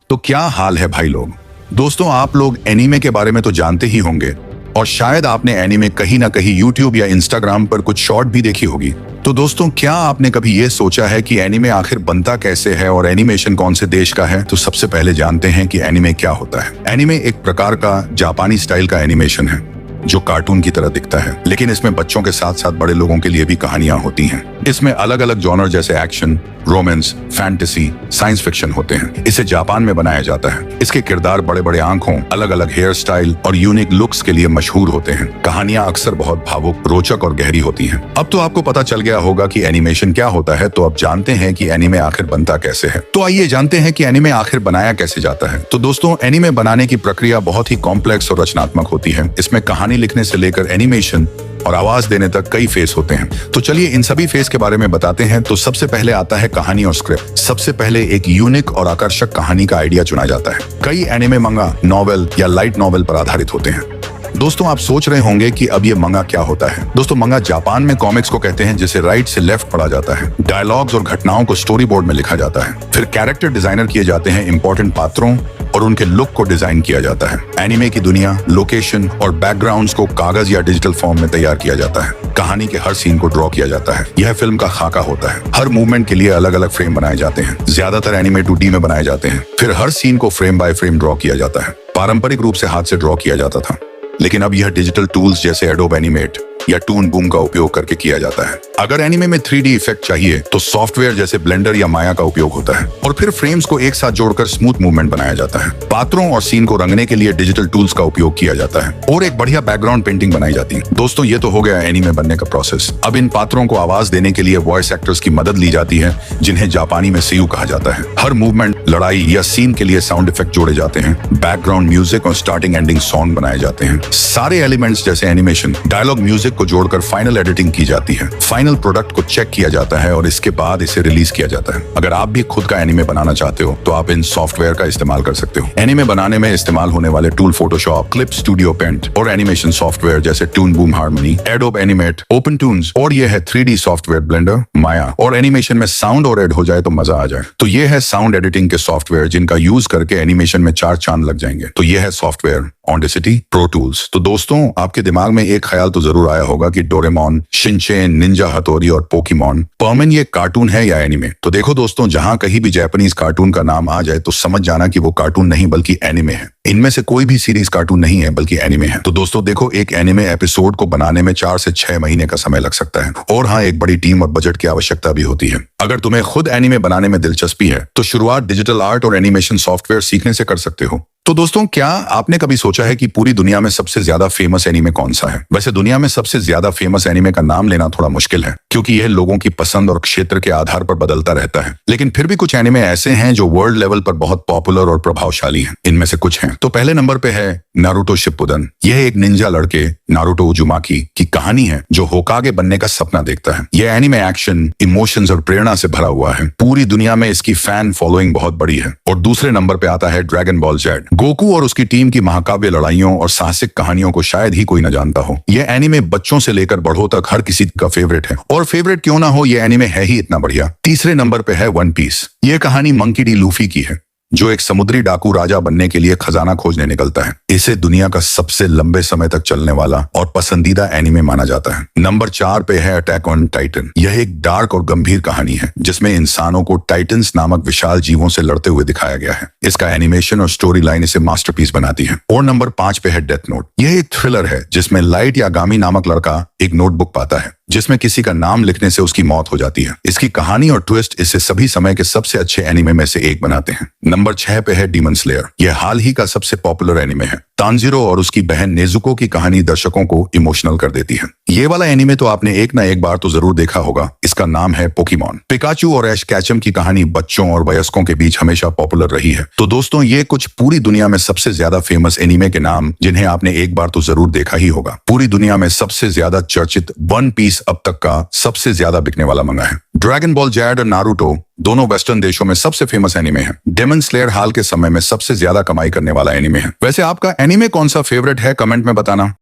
तो क्या हाल है भाई लोग। दोस्तों, आप लोग एनीमे के बारे में तो जानते ही होंगे और शायद आपने एनीमे कहीं ना कहीं यूट्यूब या इंस्टाग्राम पर कुछ शॉर्ट भी देखी होगी। तो दोस्तों, क्या आपने कभी ये सोचा है कि एनीमे आखिर बनता कैसे है और एनिमेशन कौन से देश का है? तो सबसे पहले जानते हैं कि एनीमे क्या होता है। एनीमे एक प्रकार का जापानी स्टाइल का एनिमेशन है जो कार्टून की तरह दिखता है, लेकिन इसमें बच्चों के साथ साथ बड़े लोगों के लिए भी कहानियां होती हैं। इसमें अलग अलग जॉनर जैसे action, romance, fantasy, science fiction होते हैं। इसे जापान में बनाया जाता है। इसके किरदार बड़े बड़े आंखों, अलग अलग हेयर स्टाइल और यूनिक लुक्स के लिए मशहूर होते हैं। कहानियां अक्सर बहुत भावुक, रोचक और गहरी होती हैं। अब तो आपको पता चल गया होगा कि एनिमेशन क्या होता है, तो अब जानते हैं कि एनीमे आखिर बनता कैसे है। तो आइए जानते हैं कि एनीमे आखिर बनाया कैसे जाता है। तो दोस्तों, एनीमे बनाने की प्रक्रिया बहुत ही कॉम्प्लेक्स और रचनात्मक होती है। इसमें कहानी लिखने से लेकर एनिमेशन और आवाज देने तक कई फेस होते हैं। तो चलिए इन सभी फेस के बारे में बताते हैं। तो सबसे पहले आता है कहानी और स्क्रिप्ट। सबसे पहले एक यूनिक और आकर्षक कहानी का आइडिया चुना जाता है। कई एनिमे मंगा नॉवेल या लाइट नॉवेल पर आधारित होते हैं। दोस्तों, आप सोच रहे होंगे कि अब ये मंगा क्या होता है। दोस्तों, मंगा जापान में कॉमिक्स को कहते हैं, जिसे राइट से लेफ्ट पढ़ा जाता है। डायलॉग्स और घटनाओं को स्टोरी बोर्ड में लिखा जाता है। फिर कैरेक्टर डिजाइनर किए जाते हैं। इंपॉर्टेंट पात्रों और उनके लुक को डिजाइन किया जाता है। एनीमे की दुनिया, लोकेशन और बैकग्राउंड्स को कागज या डिजिटल फॉर्म में तैयार किया जाता है। कहानी के हर सीन को ड्रॉ किया जाता है। यह फिल्म का खाका होता है। हर मूवमेंट के लिए अलग अलग फ्रेम बनाए जाते हैं। ज्यादातर एनीमे 2D में बनाए जाते हैं। फिर हर सीन को फ्रेम बाय फ्रेम ड्रॉ किया जाता है। पारंपरिक रूप से हाथ से ड्रॉ किया जाता था, लेकिन अब यह डिजिटल टूल्स जैसे एडोब एनिमेट या टून बूम का उपयोग करके किया जाता है। अगर एनीमे में 3D इफेक्ट चाहिए तो सॉफ्टवेयर जैसे ब्लेंडर या माया का उपयोग होता है और फिर फ्रेम्स को एक साथ जोड़कर स्मूथ मूवमेंट बनाया जाता है। पात्रों और सीन को रंगने के लिए डिजिटल टूल्स का उपयोग किया जाता है और एक बढ़िया बैकग्राउंड पेंटिंग बनाई जाती है। दोस्तों, ये तो हो गया एनीमे बनने का प्रोसेस। अब इन पात्रों को आवाज देने के लिए वॉइस एक्टर्स की मदद ली जाती है, जिन्हें जापानी में सेयू कहा जाता है। हर मूवमेंट, लड़ाई या सीन के लिए साउंड इफेक्ट जोड़े जाते हैं। बैकग्राउंड म्यूजिक और स्टार्टिंग एंडिंग सॉन्ग बनाए जाते हैं। सारे एलिमेंट्स जैसे एनिमेशन, डायलॉग, म्यूजिक को जोड़कर फाइनल एडिटिंग की जाती है। फाइनल प्रोडक्ट को चेक किया जाता है और इसके बाद इसे रिलीज किया जाता है। अगर आप भी खुद का एनीमे बनाना चाहते हो तो आप इन सॉफ्टवेयर का इस्तेमाल कर सकते हो। एनीमे बनाने में इस्तेमाल होने वाले tool Photoshop, Clip Studio Paint और एनिमेशन सॉफ्टवेयर जैसे Toon Boom Harmony, Adobe Animate, Open Toonz और ये है 3D सॉफ्टवेयर ब्लेंडर, माया। और एनिमेशन में साउंड और एड हो जाए तो मजा आ जाए। तो ये है साउंड एडिटिंग के सॉफ्टवेयर जिनका यूज करके एनिमेशन में 4 चांद लग जाएंगे। तो ये है सॉफ्टवेयर ऑडेसिटी, प्रो टूल्स। तो दोस्तों, आपके दिमाग में एक ख्याल तो जरूर आया होगा कि डोरेमोन, शिनचैन, निंजा हथौड़ी और पोकेमॉन, परमिन ये कार्टून है या एनीमे? तो देखो दोस्तों, जहां कहीं भी जापानीज कार्टून का नाम आ जाए तो समझ जाना कि वो कार्टून नहीं बल्कि एनीमे है। इनमें से कोई भी सीरीज कार्टून नहीं है बल्कि एनीमे है। तो दोस्तों देखो, एक एनीमे एपिसोड को बनाने में 4 से 6 महीने का समय लग सकता है और हाँ, एक बड़ी टीम और बजट की आवश्यकता भी होती है। अगर तुम्हें खुद एनीमे बनाने में दिलचस्पी है तो शुरुआत डिजिटल आर्ट और एनिमेशन सॉफ्टवेयर सीखने से कर सकते हो। तो दोस्तों, क्या आपने कभी सोचा है कि पूरी दुनिया में सबसे ज्यादा फेमस एनीमे कौन सा है? वैसे दुनिया में सबसे ज्यादा फेमस एनीमे का नाम लेना थोड़ा मुश्किल है, क्योंकि यह लोगों की पसंद और क्षेत्र के आधार पर बदलता रहता है। लेकिन फिर भी कुछ एनीमे ऐसे हैं जो वर्ल्ड लेवल पर बहुत पॉपुलर और प्रभावशाली हैं। इनमें से कुछ हैं। तो पहले नंबर पे है नारुतो शिपुदन। यह एक निंजा लड़के नारुतो उजुमाकी की कहानी है जो होकागे बनने का सपना देखता है। यह एनीमे एक्शन, इमोशंस और प्रेरणा से भरा हुआ है। पूरी दुनिया में इसकी फैन फॉलोइंग बहुत बड़ी है। और दूसरे नंबर पे आता है ड्रैगन बॉल जेड। गोकू और उसकी टीम की महाकाव्य लड़ाइयों और साहसिक कहानियों को शायद ही कोई न जानता हो। यह एनीमे बच्चों से लेकर बड़ों तक हर किसी का फेवरेट है, और फेवरेट क्यों ना हो, यह एनीमे है ही इतना बढ़िया। तीसरे नंबर पे है वन पीस। यह कहानी मंकी डी लूफी की है, जो एक समुद्री डाकू राजा बनने के लिए खजाना खोजने निकलता है। इसे दुनिया का सबसे लंबे समय तक चलने वाला और पसंदीदा एनीमे माना जाता है। नंबर 4 पे है अटैक ऑन टाइटन। यह एक डार्क और गंभीर कहानी है जिसमें इंसानों को टाइटन्स नामक विशाल जीवों से लड़ते हुए दिखाया गया है। इसका एनिमेशन और स्टोरी लाइन इसे मास्टरपीस बनाती है। और नंबर 5 पे है डेथ नोट। यह एक थ्रिलर है जिसमें लाइट यागामी नामक लड़का एक नोटबुक पाता है जिसमें किसी का नाम लिखने से उसकी मौत हो जाती है। इसकी कहानी और ट्विस्ट इसे सभी समय के सबसे अच्छे एनीमे में से एक बनाते हैं। नंबर 6 पे है डीमन स्लेयर। यह हाल ही का सबसे पॉपुलर एनीमे है। तांजीरो और उसकी बहन नेजुको की कहानी दर्शकों को इमोशनल कर देती है। ये वाला एनीमे तो आपने एक ना एक बार तो जरूर देखा होगा। इसका नाम है पोकेमॉन। पिकाचू और ऐश कैचम की कहानी बच्चों और वयस्कों के बीच हमेशा पॉपुलर रही है। तो दोस्तों, ये कुछ पूरी दुनिया में सबसे ज्यादा फेमस एनीमे के नाम जिन्हें आपने एक बार तो जरूर देखा ही होगा। पूरी दुनिया में सबसे ज्यादा चर्चित वन पीस अब तक का सबसे ज्यादा बिकने वाला मंगा है। ड्रैगन बॉल जेड और नारुतो दोनों वेस्टर्न देशों में सबसे फेमस एनीमे है। डेमन स्लेयर हाल के समय में सबसे ज्यादा कमाई करने वाला एनीमे है। वैसे आपका एनीमे कौन सा फेवरेट है, कमेंट में बताना।